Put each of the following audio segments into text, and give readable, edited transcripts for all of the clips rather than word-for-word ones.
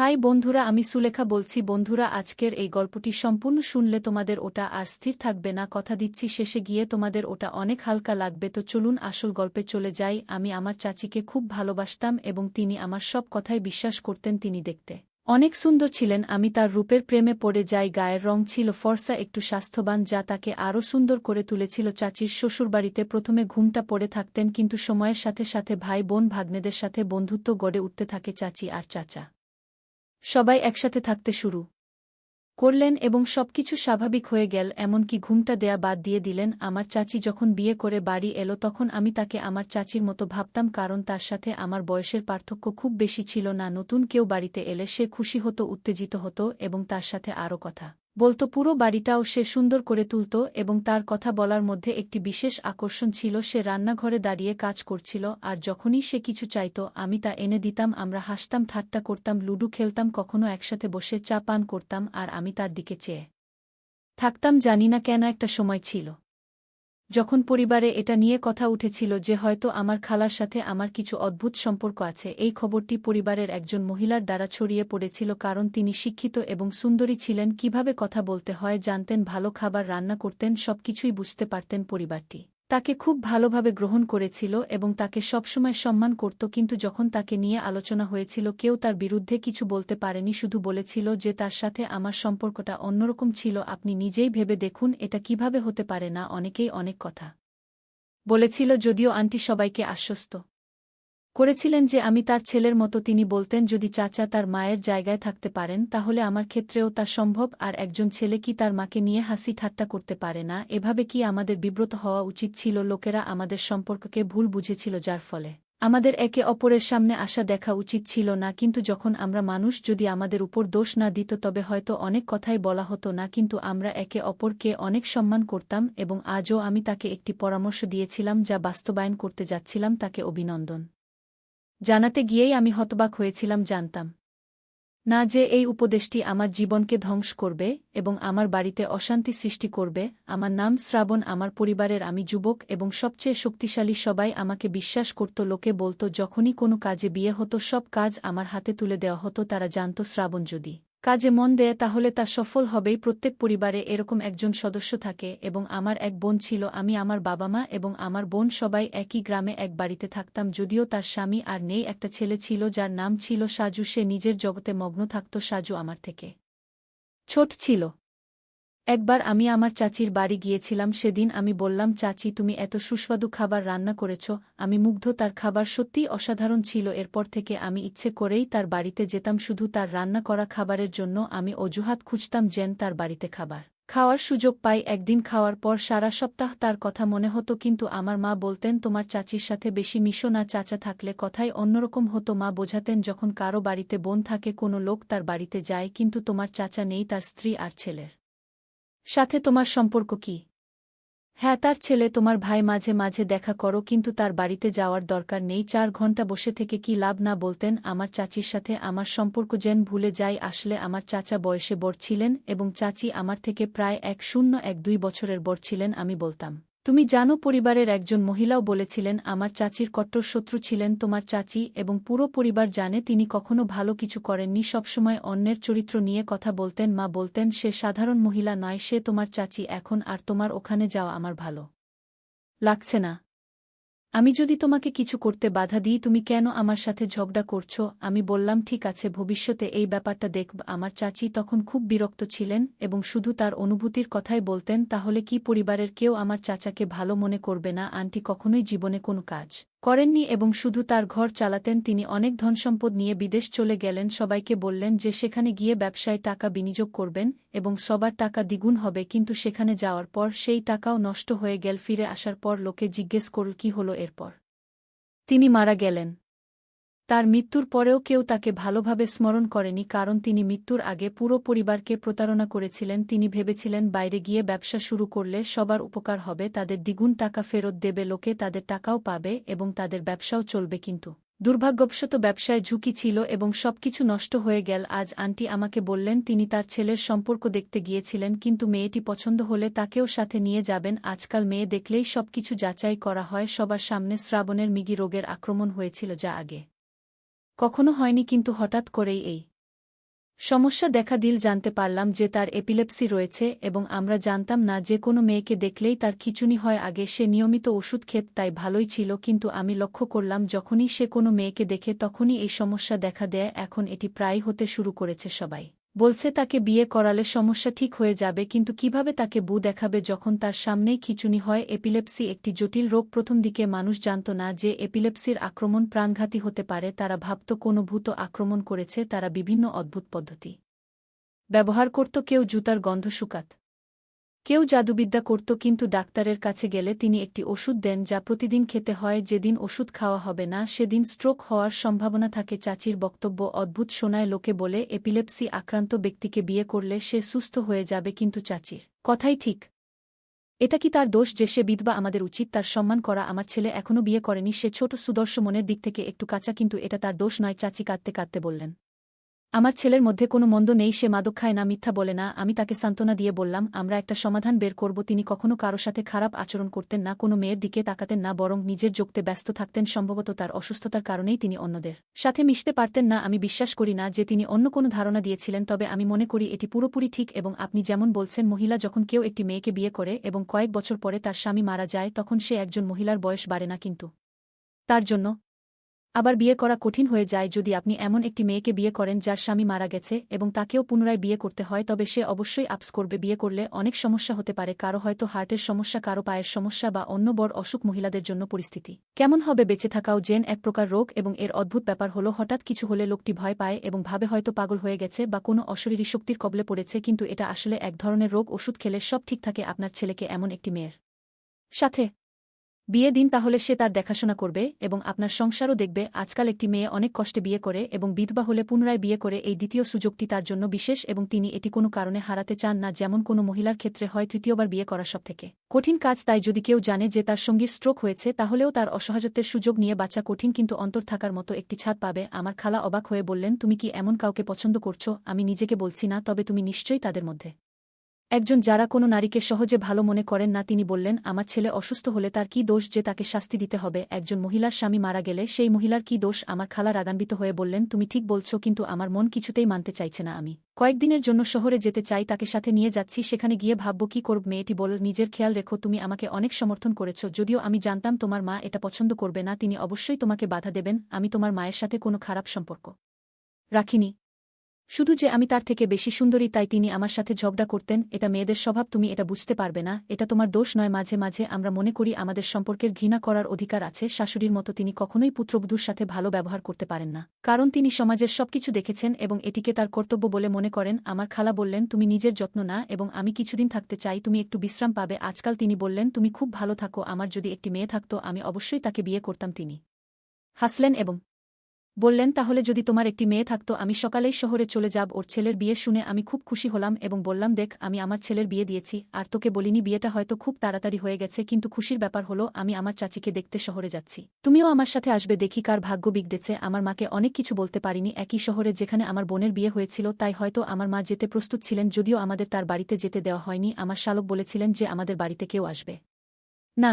High বন্ধুরা, আমি সুলেখা বলছি। বন্ধুরা, আজকের এই গল্পটি সম্পূর্ণ শুনলে তোমাদের ওটা আর স্থির থাকবে না, কথা দিচ্ছি। শেষে গিয়ে তোমাদের ওটা অনেক হালকা লাগবে। তো চলুন আসল গল্পে চলে যাই। আমি আমার চাচিকে খুব ভালোবাসতাম এবং তিনি আমার সব কথায় বিশ্বাস করতেন। তিনি দেখতে অনেক সুন্দর ছিলেন। আমি তার রূপের প্রেমে পড়ে যাই। গায়ের রং ছিল ফর্সা, একটু স্বাস্থ্যবান, যা তাকে আরও সুন্দর করে তুলেছিল। চাচির শ্বশুরবাড়িতে প্রথমে ঘুমটা পড়ে থাকতেন, কিন্তু সময়ের সাথে সাথে ভাই বোন ভাগ্নেদের সাথে বন্ধুত্ব গড়ে উঠতে থাকে। চাচি আর চাচা সবাই একসাথে থাকতে শুরু করলেন এবং সবকিছু স্বাভাবিক হয়ে গেল, এমনকি ঘুমটা দেয়া বাদ দিয়ে দিলেন। আমার চাচি যখন বিয়ে করে বাড়ি এলো, তখন আমি তাকে আমার চাচির মতো ভাবতাম, কারণ তার সাথে আমার বয়সের পার্থক্য খুব বেশি ছিল না। নতুন কেউ বাড়িতে এলে সে খুশি হতো, উত্তেজিত হতো এবং তার সাথে আরও কথা বলতো। পুরো বাড়িটাও সে সুন্দর করে তুলত এবং তার কথা বলার মধ্যে একটি বিশেষ আকর্ষণ ছিল। সে রান্নাঘরে দাঁড়িয়ে কাজ করছিল, আর যখনই সে কিছু চাইত আমি তা এনে দিতাম। আমরা হাসতাম, ঠাট্টা করতাম, লুডু খেলতাম, কখনো একসাথে বসে চা পান করতাম, আর আমি তার দিকে চেয়ে থাকতাম। জানি না কেন একটা সময় ছিল যখন পরিবারে এটা নিয়ে কথা উঠেছিল যে হয়তো আমার খালার সাথে আমার কিছু অদ্ভুত সম্পর্ক আছে। এই খবরটি পরিবারের একজন মহিলার দ্বারা ছড়িয়ে পড়েছিল, কারণ তিনি শিক্ষিত এবং সুন্দরী ছিলেন, কিভাবে কথা বলতে হয় জানতেন, ভালো খাবার রান্না করতেন, সবকিছুই বুঝতে পারতেন। পরিবারটি তাকে খুব ভালোভাবে গ্রহণ করেছিল এবং তাকে সবসময় সম্মান করত। কিন্তু যখন তাকে নিয়ে আলোচনা হয়েছিল, কেউ তার বিরুদ্ধে কিছু বলতে পারেনি, শুধু বলেছিল যে তার সাথে আমার সম্পর্কটা অন্যরকম ছিল। আপনি নিজেই ভেবে দেখুন এটা কিভাবে হতে পারে না। অনেকেই অনেক কথা বলেছিল, যদিও আন্টি সবাইকে আশ্বস্ত করেছিলেন যে আমি তার ছেলের মতো। তিনি বলতেন, যদি চাচা তার মায়ের জায়গায় থাকতে পারেন তাহলে আমার ক্ষেত্রেও তা সম্ভব। আর একজন ছেলে কি তার মাকে নিয়ে হাসি ঠাট্টা করতে পারে না? এভাবে কি আমাদের বিব্রত হওয়া উচিত ছিল? লোকেরা আমাদের সম্পর্ককে ভুল বুঝেছিল, যার ফলে আমাদের একে অপরের সামনে আসা দেখা উচিত ছিল না। কিন্তু যখন আমরা মানুষ, যদি আমাদের উপর দোষ না দিত তবে হয়তো অনেক কথাই বলা হতো না। কিন্তু আমরা একে অপরকে অনেক সম্মান করতাম এবং আজও আমি তাকে একটি পরামর্শ দিয়েছিলাম যা বাস্তবায়ন করতে যাচ্ছিলাম। তাকে অভিনন্দন জানাতে গিয়েই আমি হতবাক হয়েছিলাম। জানতাম না যে এই উপদেশটি আমার জীবনকে ধ্বংস করবে এবং আমার বাড়িতে অশান্তি সৃষ্টি করবে। আমার নাম শ্রাবণ, আমার পরিবারের আমি যুবক এবং সবচেয়ে শক্তিশালী। সবাই আমাকে বিশ্বাস করত। লোকে বলতো যখনই কোনো কাজে বিয়ে হতো সব কাজ আমার হাতে তুলে দেওয়া হতো। তারা জানত শ্রাবণ যদি কাজে মন দেয় তাহলে তা সফল হবেই। প্রত্যেক পরিবারে এরকম একজন সদস্য থাকে এবং আমার এক বোন ছিল। আমি, আমার বাবা মা এবং আমার বোন সবাই একই গ্রামে এক বাড়িতে থাকতাম। যদিও তার স্বামী আর নেই, একটা ছেলে ছিল যার নাম ছিল সাজু। সে নিজের জগতে মগ্ন থাকত। সাজু আমার থেকে ছোট ছিল। একবার আমি আমার চাচির বাড়ি গিয়েছিলাম। সেদিন আমি বললাম, চাচি তুমি এত সুস্বাদু খাবার রান্না করেছ। আমি মুগ্ধ, তার খাবার সত্যিই অসাধারণ ছিল। এরপর থেকে আমি ইচ্ছে করেই তার বাড়িতে যেতাম, শুধু তার রান্না করা খাবারের জন্য। আমি অজুহাত খুঁজতাম যেন তার বাড়িতে খাবার খাওয়ার সুযোগ পাই। একদিন খাওয়ার পর সারা সপ্তাহ তার কথা মনে হতো, কিন্তু আমার মা বলতেন তোমার চাচির সাথে বেশি মিশো না। চাচা থাকলে কথাই অন্যরকম হতো। মা বোঝাতেন যখন কারো বাড়িতে বোন থাকে, কোনো লোক তার বাড়িতে যায়, কিন্তু তোমার চাচা নেই, তার স্ত্রী আর ছেলের সাথে তোমার সম্পর্ক কি? হ্যাঁ, তার ছেলে, তোমার ভাই, মাঝে মাঝে দেখা করো, কিন্তু তার বাড়িতে যাওয়ার দরকার নেই। ৪ ঘন্টা বসে থেকে কি লাভ? না বলতেন। আমার চাচির সাথে আমার সম্পর্ক যেন ভুলে যাই। আসলে আমার চাচা বয়সে বড় ছিলেন এবং চাচি আমার থেকে প্রায় ১-০-১-২ বছরের বড় ছিলেন। আমি বলতাম, তুমি জানো, পরিবারের একজন মহিলাও বলেছিলেন আমার চাচির কট্টর শত্রু ছিলেন তোমার চাচি, এবং পুরো পরিবার জানে তিনি কখনো ভালো কিছু করেননি, সবসময় অন্যের চরিত্র নিয়ে কথা বলতেন। মা বলতেন সে সাধারণ মহিলা নয়, সে তোমার চাচি। এখন আর তোমার ওখানে যাওয়া আমার ভালো লাগছে না। আমি যদি তোমাকে কিছু করতে বাধা দিই, তুমি কেন আমার সাথে ঝগড়া করছো? আমি বললাম, ঠিক আছে, ভবিষ্যতে এই ব্যাপারটা দেখব। আমার চাচি তখন খুব বিরক্ত ছিলেন এবং শুধু তার অনুভূতির কথাই বলতেন। তাহলে কি পরিবারের কেউ আমার চাচাকে ভালো মনে করবে না? আন্টি কখনোই জীবনে কোনো কাজ করেননি এবং শুধু তার ঘর চালাতেন। তিনি অনেক ধনসম্পদ নিয়ে বিদেশ চলে গেলেন। সবাইকে বললেন যে সেখানে গিয়ে ব্যবসায় টাকা বিনিয়োগ করবেন এবং সবার টাকা দ্বিগুণ হবে, কিন্তু সেখানে যাওয়ার পর সেই টাকাও নষ্ট হয়ে গেল। ফিরে আসার পর লোকে জিজ্ঞেস করল কি হলো এরপর? তিনি মারা গেলেন। তার মৃত্যুর পরেও কেউ তাকে ভালোভাবে স্মরণ করেনি, কারণ তিনি মৃত্যুর আগে পুরো পরিবারকে প্রতারণা করেছিলেন। তিনি ভেবেছিলেন বাইরে গিয়ে ব্যবসা শুরু করলে সবার উপকার হবে, তাদের দ্বিগুণ টাকা ফেরত দেবে লোকে, তাদের টাকাও পাবে এবং তাদের ব্যবসাও চলবে। কিন্তু দুর্ভাগ্যবশত ব্যবসায় ঝুঁকি ছিল এবং সবকিছু নষ্ট হয়ে গেল। আজ আন্টি আমাকে বললেন তিনি তার ছেলের সম্পর্ক দেখতে গিয়েছিলেন, কিন্তু মেয়েটি পছন্দ হলে তাকেও সাথে নিয়ে যাবেন। আজকাল মেয়ে দেখলেই সবকিছু যাচাই করা হয় সবার সামনে। শ্রাবণের মৃগী রোগের আক্রমণ হয়েছিল, যা আগে কখনো হয়নি, কিন্তু হঠাৎ করেই এই সমস্যা দেখা দিল জানতে পারলাম যে তার এপিলেপসি রয়েছে এবং আমরা জানতাম না যে কোনো মেয়েকে দেখলেই তার খিঁচুনি হয় আগে সে নিয়মিত ওষুধ খেত তাই ভালোই ছিল কিন্তু আমি লক্ষ্য করলাম যখনই সে কোনো মেয়েকে দেখে তখনই এই সমস্যা দেখা দেয় এখন এটি প্রায় হতে শুরু করেছে সবাই বলছে তাকে বিয়ে করালে সমস্যা ঠিক হয়ে যাবে কিন্তু কিভাবে তাকে বু দেখাবে যখন তার সামনেই খিঁচুনি হয় এপিলেপসি একটি জটিল রোগ প্রথম দিকে মানুষ জানত না যে এপিলেপসির আক্রমণ প্রাণঘাতী হতে পারে তারা ভাবত কোনো ভূত আক্রমণ করেছে তারা বিভিন্ন অদ্ভুত পদ্ধতি ব্যবহার করত কেউ জুতার গন্ধ শুকাত কেউ জাদুবিদ্যা করত কিন্তু ডাক্তারের কাছে গেলে তিনি একটি ওষুধ দেন যা প্রতিদিন খেতে হয় যেদিন ওষুধ খাওয়া হবে না সেদিন স্ট্রোক হওয়ার সম্ভাবনা থাকে চাচির বক্তব্য অদ্ভুত শোনায় লোকে বলে এপিলেপসি আক্রান্ত ব্যক্তিকে বিয়ে করলে সে সুস্থ হয়ে যাবে কিন্তু চাচির কথাই ঠিক এটা কি তার দোষ যে সে বিধবা আমাদের উচিত তার সম্মান করা আমার ছেলে এখনও বিয়ে করেনি সে ছোট সুদর্শ মনের দিক থেকে একটু কাঁচা কিন্তু এটা তার দোষ নয় চাচি কাঁদতে কাঁদতে বললেন আমার ছেলের মধ্যে কোনো মন্দ নেই সে মাদক খায় না মিথ্যা বলে না আমি তাকে সান্ত্বনা দিয়ে বললাম আমরা একটা সমাধান বের করব তিনি কখনো কারো সাথে খারাপ আচরণ করতেন না কোনো মেয়ের দিকে তাকাতেন না বরং নিজের যোগতে ব্যস্ত থাকতেন সম্ভবত তার অসুস্থতার কারণেই তিনি অন্যদের সাথে মিশতে পারতেন না আমি বিশ্বাস করি না যে তিনি অন্য কোনো ধারণা দিয়েছিলেন তবে আমি মনে করি এটি পুরোপুরি ঠিক এবং আপনি যেমন বলছেন মহিলা যখন কেউ একটি মেয়েকে বিয়ে করে এবং কয়েক বছর পরে তার স্বামী মারা যায় তখন সে একজন মহিলার বয়স বাড়ে না কিন্তু তার জন্য আবার বিয়ে করা কঠিন হয়ে যায় যদি আপনি এমন একটি মেয়েকে বিয়ে করেন যার স্বামী মারা গেছে এবং তাকেও পুনরায় বিয়ে করতে হয় তবে সে অবশ্যই আপস করবে বিয়ে করলে অনেক সমস্যা হতে পারে কারো হয়তো হার্টের সমস্যা কারো পায়ের সমস্যা বা অন্য বড় অসুখ মহিলাদের জন্য পরিস্থিতি কেমন হবে বেঁচে থাকাও জেন এক প্রকার রোগ এবং এর অদ্ভুত ব্যাপার হলো হঠাৎ কিছু হলে লোকটি ভয় পায় এবং ভাবে হয়তো পাগল হয়ে গেছে বা কোনো অশরীরী শক্তির কবলে পড়েছে কিন্তু এটা আসলে এক ধরনের রোগ ওষুধ খেলে সব ঠিক থাকে আপনার ছেলেকে এমন একটি মেয়ের সাথে বিয়ে দিন তাহলে সে তার দেখাশোনা করবে এবং আপনার সংসারও দেখবে আজকাল একটি মেয়ে অনেক কষ্টে বিয়ে করে এবং বিধবা হলে পুনরায় বিয়ে করে এই দ্বিতীয় সুযোগটি তার জন্য বিশেষ এবং তিনি এটি কোনো কারণে হারাতে চান না যেমন কোনো মহিলার ক্ষেত্রে হয় তৃতীয়বার বিয়ে করা সবথেকে কঠিন কাজ তাই যদি কেউ জানে যে তার সঙ্গীর স্ট্রোক হয়েছে তাহলেও তার অসহায়ত্বের সুযোগ নিয়ে বাঁচা কঠিন কিন্তু অন্তর থাকার মতো একটি ছাদ পাবে আমার খালা অবাক হয়ে বললেন তুমি কি এমন কাউকে পছন্দ করছো আমি নিজেকে বলছি না তবে তুমি নিশ্চয়ই তাদের মধ্যে একজন যারা কোনো নারীকে সহজে ভালো মনে করেন না তিনি বললেন আমার ছেলে অসুস্থ হলে তার কি দোষ যে তাকে শাস্তি দিতে হবে একজন মহিলার স্বামী মারা গেলে সেই মহিলার কি দোষ আমার খালা রাগান্বিত হয়ে বললেন তুমি ঠিক বলছো কিন্তু আমার মন কিছুতেই মানতে চাইছে না আমি কয়েকদিনের জন্য শহরে যেতে চাই তাকে সাথে নিয়ে যাচ্ছি সেখানে গিয়ে ভাবব কি করব মেয়েটি বল নিজের খেয়াল রেখো তুমি আমাকে অনেক সমর্থন করেছ যদিও আমি জানতাম তোমার মা এটা পছন্দ করবে না তিনি অবশ্যই তোমাকে বাধা দেবেন আমি তোমার মায়ের সাথে কোনো খারাপ সম্পর্ক রাখিনি শুধু যে আমি তার থেকে বেশি সুন্দরী তাই তিনি আমার সাথে ঝগড়া করতেন এটা মেয়েদের স্বভাব তুমি এটা বুঝতে পারবে না এটা তোমার দোষ নয় মাঝে মাঝে আমরা মনে করি আমাদের সম্পর্কের ঘৃণা করার অধিকার আছে শাশুড়ির মতো তিনি কখনোই পুত্রবধূর সাথে ভালো ব্যবহার করতে পারেন না কারণ তিনি সমাজের সবকিছু দেখেছেন এবং এটিকে তার কর্তব্য বলে মনে করেন আমার খালা বললেন তুমি নিজের যত্ন না এবং আমি কিছুদিন থাকতে চাই তুমি একটু বিশ্রাম পাবে আজকাল তিনি বললেন তুমি খুব ভালো থাকো আমার যদি একটি মেয়ে থাকতো আমি অবশ্যই তাকে বিয়ে করতাম তিনি হাসলেন এবং বললেন তাহলে যদি তোমার একটি মেয়ে থাকতো আমি সকালেই শহরে চলে যাব ওর ছেলের বিয়ে শুনে আমি খুব খুশি হলাম এবং বললাম দেখ আমি আমার ছেলের বিয়ে দিয়েছি আর তোকে বলিনি বিয়েটা হয়তো খুব তাড়াতাড়ি হয়ে গেছে কিন্তু খুশির ব্যাপার হলো আমি আমার চাচিকে দেখতে শহরে যাচ্ছি তুমিও আমার সাথে আসবে দেখি কার ভাগ্য বিগড়েছে আমার মাকে অনেক কিছু বলতে পারিনি একই শহরে যেখানে আমার বোনের বিয়ে হয়েছিল তাই হয়তো আমার মা যেতে প্রস্তুত ছিলেন যদিও আমাদের তার বাড়িতে যেতে দেওয়া হয়নি আমার শালক বলেছিলেন যে আমাদের বাড়িতে কেউ আসবে না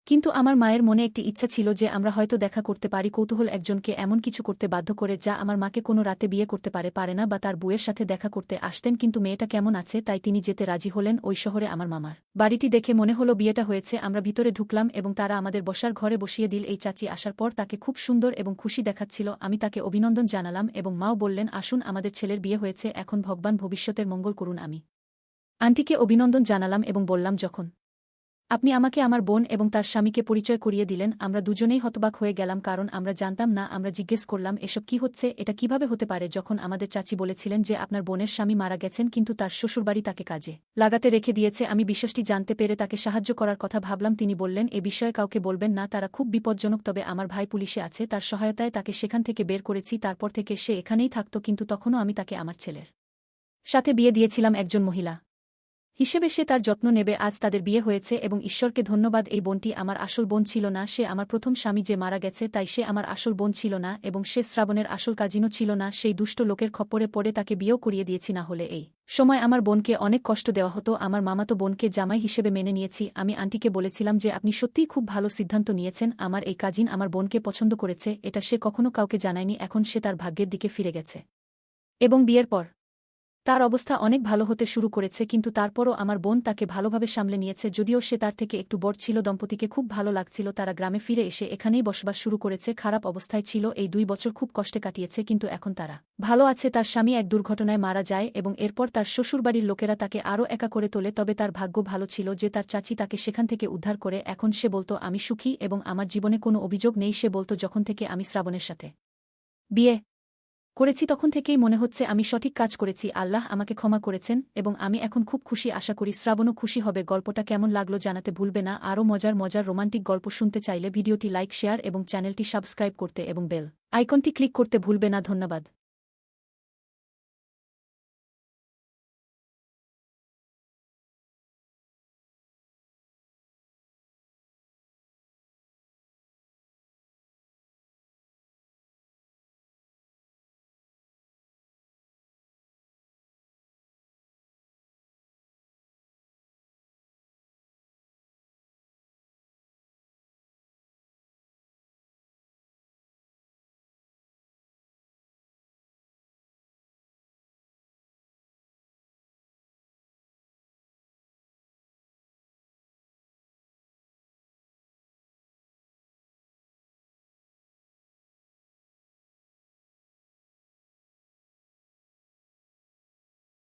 কিন্তু আমার মায়ের মনে একটি ইচ্ছা ছিল যে আমরা হয়তো দেখা করতে পারি কৌতূহল একজনকে এমন কিছু করতে বাধ্য করে যা আমার মাকে কোনো রাতে বিয়ে করতে পারে না বা তার বউয়ের সাথে দেখা করতে আসতেন কিন্তু মেয়েটা কেমন আছে তাই তিনি যেতে রাজি হলেন ওই শহরে আমার মামার বাড়িটি দেখে মনে হলো বিয়েটা হয়েছে আমরা ভিতরে ঢুকলাম এবং তারা আমাদের বসার ঘরে বসিয়ে দিল এই চাচি আসার পর তাকে খুব সুন্দর এবং খুশি দেখাচ্ছিল আমি তাকে অভিনন্দন জানালাম এবং মাও বললেন আসুন আমাদের ছেলের বিয়ে হয়েছে এখন ভগবান ভবিষ্যতের মঙ্গল করুন আমি আন্টিকে অভিনন্দন জানালাম এবং বললাম যখন আপনি আমাকে আমার বোন এবং তার স্বামীকে পরিচয় করিয়ে দিলেন আমরা দুজনেই হতবাক হয়ে গেলাম কারণ আমরা জানতাম না আমরা জিজ্ঞেস করলাম এসব কি হচ্ছে এটা কিভাবে হতে পারে যখন আমাদের চাচি বলেছিলেন যে আপনার বোনের স্বামী মারা গেছেন কিন্তু তার শ্বশুরবাড়ি তাকে কাজে লাগাতে রেখে দিয়েছে আমি বিষয়টি জানতে পেরে তাকে সাহায্য করার কথা ভাবলাম তিনি বললেন এ বিষয়ে কাউকে বলবেন না তারা খুব বিপজ্জনক তবে আমার ভাই পুলিশে আছে তার সহায়তায় তাকে সেখান থেকে বের করেছি তারপর থেকে সে এখানেই থাকত কিন্তু তখনও আমি তাকে আমার ছেলের সাথে বিয়ে দিয়েছিলাম একজন মহিলা হিসেবে সে তার যত্ন নেবে আজ তাদের বিয়ে হয়েছে এবং ঈশ্বরকে ধন্যবাদ এই বোনটি আমার আসল বোন ছিল না সে আমার প্রথম স্বামী যে মারা গেছে তাই সে আমার আসল বোন ছিল না এবং সে শ্রাবণের আসল কাজিনও ছিল না সেই দুষ্ট লোকের খপ্পরে পড়ে তাকে বিয়েও করিয়ে দিয়েছি না হলে এই সময় আমার বোনকে অনেক কষ্ট দেওয়া হতো আমার মামাতো বোনকে জামাই হিসেবে মেনে নিয়েছি আমি আন্টিকে বলেছিলাম যে আপনি সত্যিই খুব ভালো সিদ্ধান্ত নিয়েছেন আমার এই কাজিন আমার বোনকে পছন্দ করেছে এটা সে কখনো কাউকে জানায়নি এখন সে তার ভাগ্যের দিকে ফিরে গেছে এবং বিয়ের পর তার অবস্থা অনেক ভালো হতে শুরু করেছে, কিন্তু তারপরও আমার বোন তাকে ভালোভাবে সামলে নিয়েছে। যদিও সে তার থেকে একটু বড় ছিল, দম্পতিকে খুব ভালো লাগছিল। তারা গ্রামে ফিরে এসে এখানেই বসবাস শুরু করেছে। খারাপ অবস্থায় ছিল, এই 2 বছর খুব কষ্টে কাটিয়েছে, কিন্তু এখন তারা ভালো আছে। তার স্বামী এক দুর্ঘটনায় মারা যায় এবং এরপর তার শ্বশুরবাড়ির লোকেরা তাকে আরও একা করে তোলে। তবে তার ভাগ্য ভালো ছিল যে তার চাচি তাকে সেখান থেকে উদ্ধার করে। এখন সে বলতো, আমি সুখী এবং আমার জীবনে কোনো অভিযোগ নেই। সে বলতো, যখন থেকে আমি শ্রাবণের সাথে বিয়ে করেছি তখন থেকেই মনে হচ্ছে আমি সঠিক কাজ করেছি। আল্লাহ আমাকে ক্ষমা করেছেন এবং আমি এখন খুব খুশি। আশা করি শ্রাবণও খুশি হবে। গল্পটা কেমন লাগলো জানাতে ভুলবে না। আরও মজার মজার রোমান্টিক গল্প শুনতে চাইলে ভিডিওটি লাইক, শেয়ার এবং চ্যানেলটি সাবস্ক্রাইব করতে এবং বেল আইকনটি ক্লিক করতে ভুলবে না। ধন্যবাদ।